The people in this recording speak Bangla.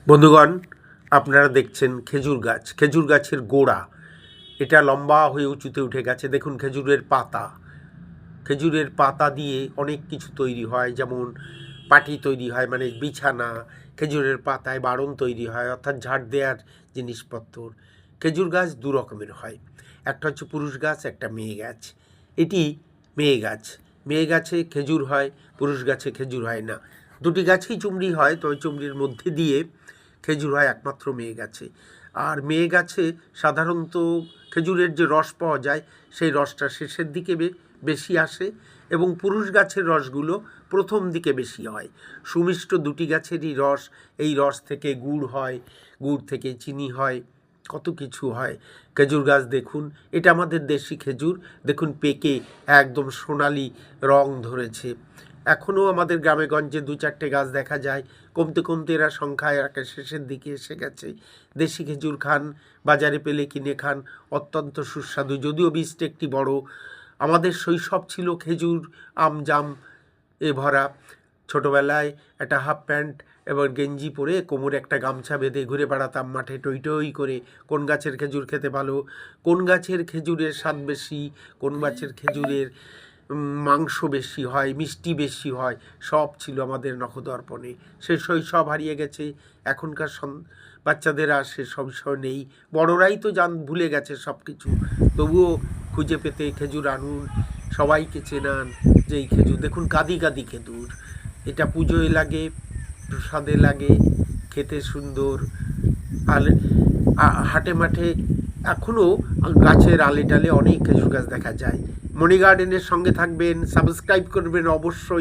বন্ধুগণ, আপনারা দেখছেন খেজুর গাছ। খেজুর গাছের গোড়া এটা লম্বা হয়ে উঁচুতে উঠে গেছে। দেখুন খেজুরের পাতা দিয়ে অনেক কিছু তৈরি হয়, যেমন পাটি তৈরি হয়, মানে বিছানা। খেজুরের পাতায় বাড়ন তৈরি হয়, অর্থাৎ ঝাড় দেওয়ার জিনিসপত্র। খেজুর গাছ দু রকমের হয়, একটা হচ্ছে পুরুষ গাছ, একটা মেয়ে গাছ। এটি মেয়ে গাছ। মেয়ে গাছে খেজুর হয়, পুরুষ গাছে খেজুর হয় না। দুটি গাছেই চুমড়ি হয়, তবে চুমড়ির মধ্যে দিয়ে খেজুর হয় একমাত্র মেয়ে গাছে। আর মেয়ে গাছে সাধারণত খেজুরের যে রস পাওয়া যায় সেই রসটা শেষের দিকে বেশি আসে, এবং পুরুষ গাছের রসগুলো প্রথম দিকে বেশি হয়। সুমিষ্ট দুটি গাছেরই রস, এই রস থেকে গুড় হয়, গুড় থেকে চিনি হয়, কত কিছু হয়। খেজুর গাছ দেখুন, এটা আমাদের দেশি খেজুর। দেখুন পেকে একদম সোনালি রং ধরেছে। এখনও আমাদের গ্রামে গঞ্জে দু চারটে গাছ দেখা যায়, কমতে কমতে এরা সংখ্যায় একের শেষের দিকে এসে গেছে। দেশি খেজুর খান, বাজারে পেলে কিনে খান, অত্যন্ত সুস্বাদু, যদিও বীজটা একটি বড়। আমাদের শৈশব ছিল খেজুর আম জাম এ ভরা। ছোটোবেলায় একটা হাফ প্যান্ট এবং গেঞ্জি পরে কোমরে একটা গামছা বেঁধে ঘুরে বেড়াতাম মাঠে টই টই করে। কোন গাছের খেজুর খেতে ভালো, কোন গাছের খেজুরের স্বাদ বেশি, কোন গাছের খেজুরের মাংস বেশি হয়, মিষ্টি বেশি হয়, সব ছিল আমাদের নখদর্পণে। সে শৈশব হারিয়ে গেছে। এখনকার বাচ্চাদের আর সে সব বিষয় নেই। বড়রাই তো ভুলে গেছে সব কিছু। তবুও খুঁজে পেতে খেজুর আনুন, সবাইকে চেনান যে এই খেজুর। দেখুন কাদি কাদি খেজুর, এটা পুজোয় লাগে, প্রসাদে লাগে, খেতে সুন্দর। আর হাটে মাঠে এখনও গাছের আলে টালে অনেক খেজুর গাছ দেখা যায়। মণি গার্ডেনের সঙ্গে থাকবেন, সাবস্ক্রাইব করবেন অবশ্যই।